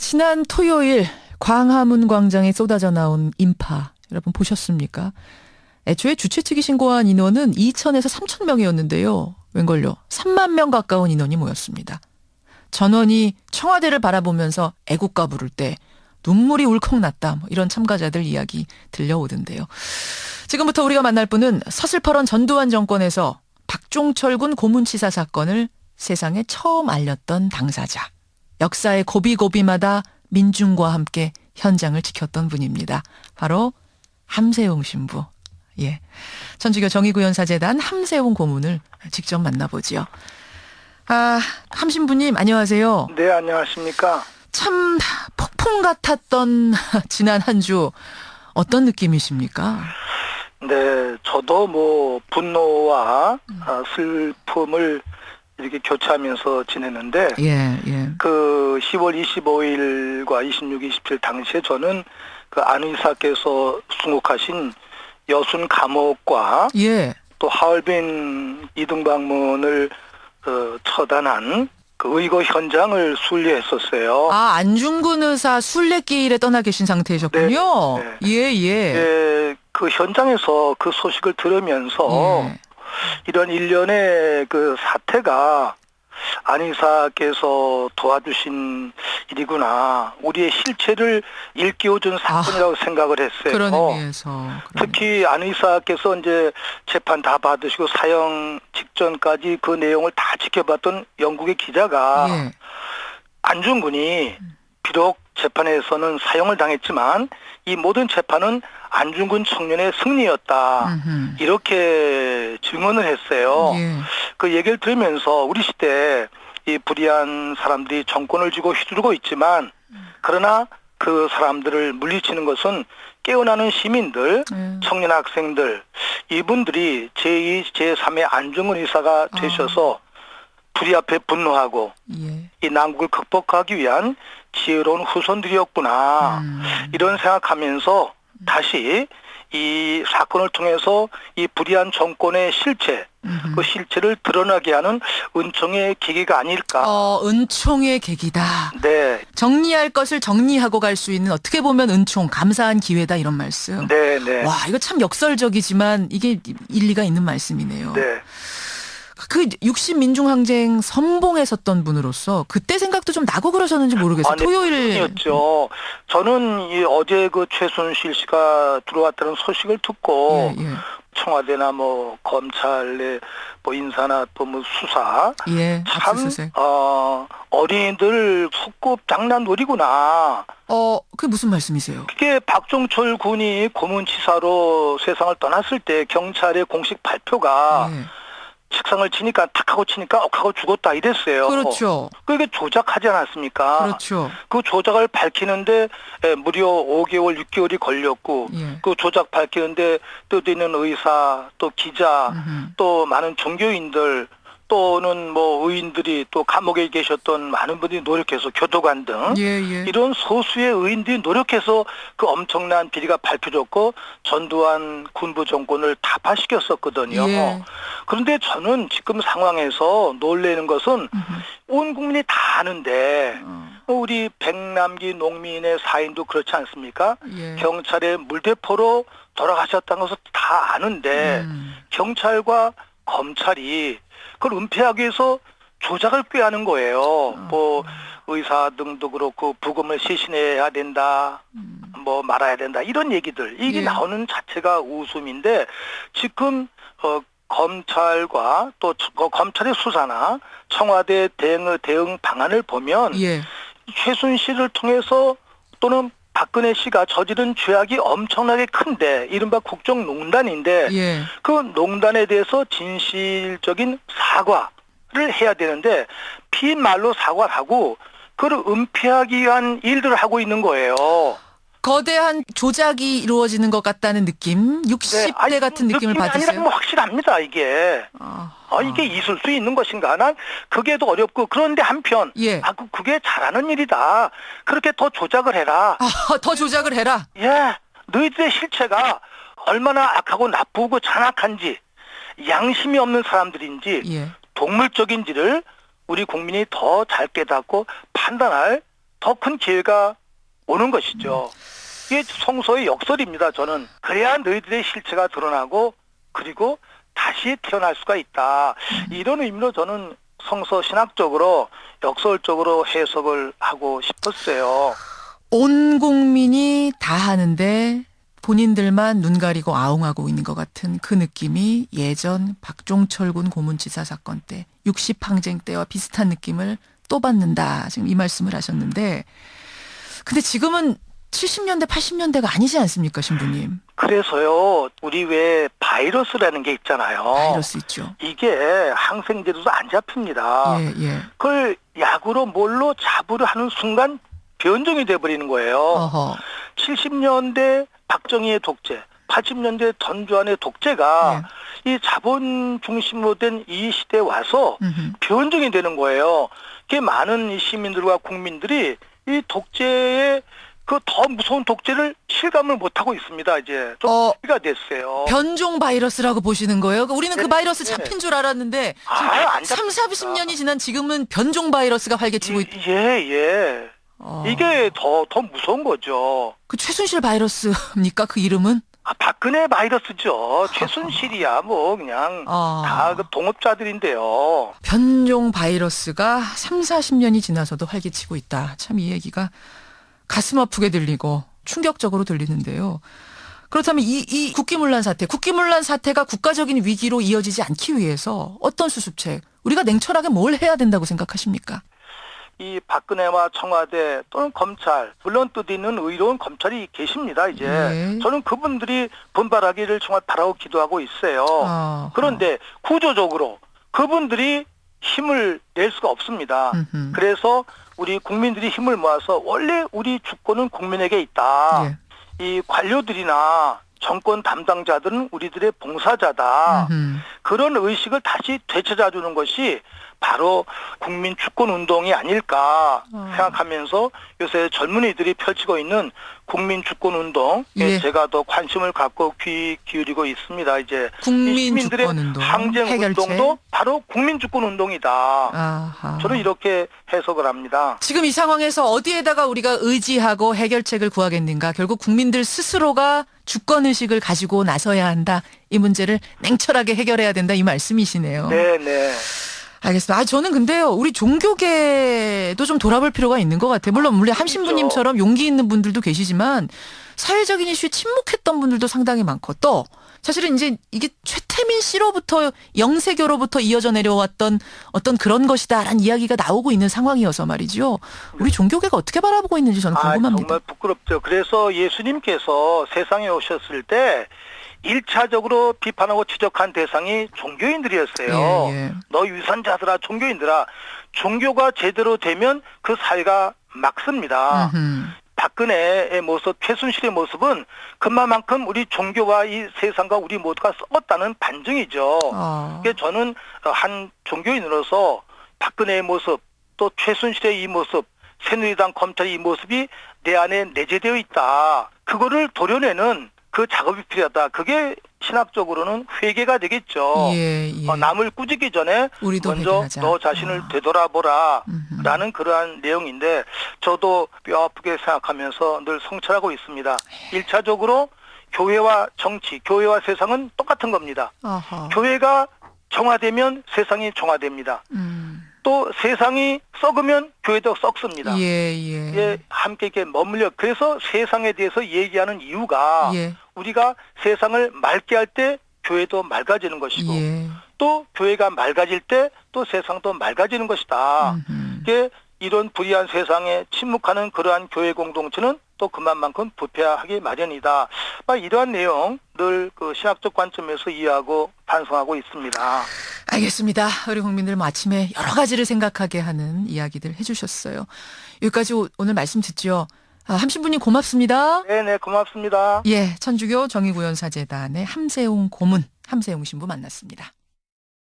지난 토요일 광화문 광장에 쏟아져 나온 인파 여러분 보셨습니까? 애초에 주최 측이 신고한 인원은 2,000에서 3,000명이었는데요. 웬걸요? 3만 명 가까운 인원이 모였습니다. 전원이 청와대를 바라보면서 애국가 부를 때 눈물이 울컥 났다. 이런 참가자들 이야기 들려오던데요. 지금부터 우리가 만날 분은 서슬퍼런 전두환 정권에서 박종철 군 고문치사 사건을 세상에 처음 알렸던 당사자. 역사의 고비고비마다 민중과 함께 현장을 지켰던 분입니다. 바로 함세웅 신부. 예, 천주교 정의구현사재단 함세웅 고문을 직접 만나보지요. 함 신부님 안녕하세요. 네, 안녕하십니까. 참 폭풍 같았던 지난 한 주 어떤 느낌이십니까? 네, 저도 뭐 분노와 슬픔을 이렇게 교차하면서 지냈는데 예. 그 10월 25일과 26, 27 당시에 저는 그 안의사께서 순국하신 여순 감옥과 예. 또 하얼빈 이등방문을 처단한 그 의거 현장을 순례했었어요. 안중근 의사 순례길에 떠나 계신 상태셨군요. 네. 예. 예, 그 현장에서 그 소식을 들으면서 예. 이런 일련의 그 사태가 안의사께서 도와주신 일이구나. 우리의 실체를 일깨워준 사건이라고 생각을 했어요. 그런 의미에서. 특히 안의사께서 이제 재판 다 받으시고 사형 직전까지 그 내용을 다 지켜봤던 영국의 기자가 예. 안중근이 비록 재판에서는 사형을 당했지만 이 모든 재판은 안중근 청년의 승리였다. 이렇게 증언을 했어요. 예. 그 얘기를 들으면서 우리 시대에 이 불의한 사람들이 정권을 쥐고 휘두르고 있지만 그러나 그 사람들을 물리치는 것은 깨어나는 시민들, 청년 학생들, 이분들이 제2, 제3의 안중근 의사가 되셔서 불의 앞에 분노하고 예. 이 난국을 극복하기 위한 지혜로운 후손들이었구나. 이런 생각하면서 다시 이 사건을 통해서 이 불의한 정권의 실체, 그 실체를 드러나게 하는 은총의 계기가 아닐까. 은총의 계기다. 네. 정리할 것을 정리하고 갈 수 있는 어떻게 보면 은총, 감사한 기회다 이런 말씀. 네. 와, 이거 참 역설적이지만 이게 일리가 있는 말씀이네요. 네. 그 60 민중항쟁 선봉에 섰던 분으로서 그때 생각도 좀 나고 그러셨는지 모르겠어요. 네, 토요일이었죠. 저는 이 어제 그 최순실 씨가 들어왔다는 소식을 듣고 예. 청와대나 뭐 검찰의 뭐 인사나 또 뭐 수사 참 압수수색. 어린이들 소꿉장난놀이구나. 그게 무슨 말씀이세요? 그게 박종철 군이 고문치사로 세상을 떠났을 때 경찰의 공식 발표가 책상을 치니까 탁 하고 치니까 억 하고 죽었다 이랬어요. 그렇죠. 그게 조작하지 않았습니까? 그렇죠. 그 조작을 밝히는데 무려 5개월, 6개월이 걸렸고 그 조작 밝히는데 뜻있는 의사, 또 기자, 또 많은 종교인들 또는 뭐 의인들이 또 감옥에 계셨던 많은 분들이 노력해서 교도관 등 이런 소수의 의인들이 노력해서 그 엄청난 비리가 밝혀졌고 전두환 군부 정권을 타파시켰었거든요. 그런데 저는 지금 상황에서 놀라는 것은 온 국민이 다 아는데 우리 백남기 농민의 사인도 그렇지 않습니까? 경찰의 물대포로 돌아가셨다는 것을 다 아는데 경찰과 검찰이 그걸 은폐하기 위해서 조작을 꾀하는 거예요. 뭐 의사 등도 그렇고 부검을 시신해야 된다. 뭐 말아야 된다. 이런 얘기들. 이게 나오는 자체가 웃음인데 지금 검찰과 또 검찰의 수사나 청와대 대응 방안을 보면 최순실을 통해서 또는 박근혜 씨가 저지른 죄악이 엄청나게 큰데 이른바 국정농단인데 그 농단에 대해서 진실적인 사과를 해야 되는데 빈 말로 사과를 하고 그걸 은폐하기 위한 일들을 하고 있는 거예요. 거대한 조작이 이루어지는 것 같다는 느낌? 60대 같은 느낌을 받으세요? 아니라 뭐 확실합니다, 이게. 이게 있을 수 있는 것인가? 난 그게 더 어렵고, 그런데 한편, 그게 잘하는 일이다. 그렇게 더 조작을 해라. 더 조작을 해라? 너희들의 실체가 얼마나 악하고 나쁘고 잔악한지, 양심이 없는 사람들인지, 동물적인지를 우리 국민이 더 잘 깨닫고 판단할 더 큰 기회가 오는 것이죠. 이게 성서의 역설입니다. 저는 그래야 너희들의 실체가 드러나고 그리고 다시 태어날 수가 있다. 이런 의미로 저는 성서 신학적으로 역설적으로 해석을 하고 싶었어요. 온 국민이 다 하는데 본인들만 눈 가리고 아웅하고 있는 것 같은 그 느낌이 예전 박종철 군 고문치사 사건 때 60항쟁 때와 비슷한 느낌을 또 받는다. 지금 이 말씀을 하셨는데 근데 지금은 70년대 80년대가 아니지 않습니까, 신부님? 그래서요. 우리 왜 바이러스라는 게 있잖아요. 바이러스 있죠. 이게 항생제로도 안 잡힙니다. 예, 예. 그걸 약으로 뭘로 잡으려 하는 순간 변종이 돼버리는 거예요. 어허. 70년대 박정희의 독재, 80년대 전두환의 독재가 이 자본 중심으로 된 이 시대에 와서 변종이 되는 거예요. 그게 많은 이 시민들과 국민들이 이 독재의 그 더 무서운 독재를 실감을 못하고 있습니다. 이제 좀 가 됐어요. 변종 바이러스라고 보시는 거예요? 우리는 그 네, 바이러스 네. 잡힌 줄 알았는데 안 3, 40년이 지난 지금은 변종 바이러스가 활개치고 있... 예. 이게 더 무서운 거죠. 그 최순실 바이러스입니까? 그 이름은? 박근혜 바이러스죠. 최순실이야 뭐 그냥 다 그 동업자들인데요. 변종 바이러스가 3, 40년이 지나서도 활개치고 있다. 참 이 얘기가 가슴 아프게 들리고 충격적으로 들리는데요. 그렇다면 이 국기문란 사태가 국가적인 위기로 이어지지 않기 위해서 어떤 수습책, 우리가 냉철하게 뭘 해야 된다고 생각하십니까? 이 박근혜와 청와대 또는 검찰, 물론 뜻 있는 의로운 검찰이 계십니다. 이제 저는 그분들이 분발하기를 정말 바라고 기도하고 있어요. 그런데 구조적으로 그분들이 힘을 낼 수가 없습니다. 그래서 우리 국민들이 힘을 모아서 원래 우리 주권은 국민에게 있다. 이 관료들이나 정권 담당자들은 우리들의 봉사자다. 그런 의식을 다시 되찾아주는 것이 바로 국민 주권 운동이 아닐까 생각하면서 요새 젊은이들이 펼치고 있는 국민 주권 운동에 제가 더 관심을 갖고 귀 기울이고 있습니다. 이제 국민 주권 운동, 항쟁 해결책. 운동도 바로 국민 주권 운동이다. 아하. 저는 이렇게 해석을 합니다. 지금 이 상황에서 어디에다가 우리가 의지하고 해결책을 구하겠는가? 결국 국민들 스스로가 주권 의식을 가지고 나서야 한다. 이 문제를 냉철하게 해결해야 된다. 이 말씀이시네요. 네. 알겠습니다. 저는 근데요, 우리 종교계도 좀 돌아볼 필요가 있는 것 같아요. 물론 한 신부님처럼 용기 있는 분들도 계시지만 사회적인 이슈에 침묵했던 분들도 상당히 많고 또 사실은 이제 이게 최태민 씨로부터 영세교로부터 이어져 내려왔던 어떤 그런 것이다라는 이야기가 나오고 있는 상황이어서 말이죠. 우리 종교계가 어떻게 바라보고 있는지 저는 궁금합니다. 정말 부끄럽죠. 그래서 예수님께서 세상에 오셨을 때 1차적으로 비판하고 지적한 대상이 종교인들이었어요. 너 유산자들아, 종교인들아. 종교가 제대로 되면 그 사회가 막습니다. 박근혜의 모습, 최순실의 모습은 그만큼 우리 종교와 이 세상과 우리 모두가 썩었다는 반증이죠. 그래서 저는 한 종교인으로서 박근혜의 모습, 또 최순실의 이 모습, 새누리당 검찰의 이 모습이 내 안에 내재되어 있다. 그거를 도려내는 그 작업이 필요하다. 그게 신학적으로는 회개가 되겠죠. 남을 꾸짖기 전에 먼저 회개하자. 너 자신을 되돌아보라 라는 그러한 내용인데 저도 뼈 아프게 생각하면서 늘 성찰하고 있습니다. 1차적으로 교회와 정치, 교회와 세상은 똑같은 겁니다. 교회가 정화되면 세상이 정화됩니다. 또 세상이 썩으면 교회도 썩습니다. 함께 이렇게 머물려 그래서 세상에 대해서 얘기하는 이유가 우리가 세상을 맑게 할 때 교회도 맑아지는 것이고 또 교회가 맑아질 때 또 세상도 맑아지는 것이다. 이런 불의한 세상에 침묵하는 그러한 교회 공동체는 또 그만큼 부패하기 마련이다. 이러한 내용 늘 그 신학적 관점에서 이해하고 반성하고 있습니다. 알겠습니다. 우리 국민들 아침에 여러 가지를 생각하게 하는 이야기들 해주셨어요. 여기까지 오늘 말씀 듣죠. 함신부님 고맙습니다. 네, 고맙습니다. 천주교 정의구현사재단의 함세웅 고문, 함세웅 신부 만났습니다.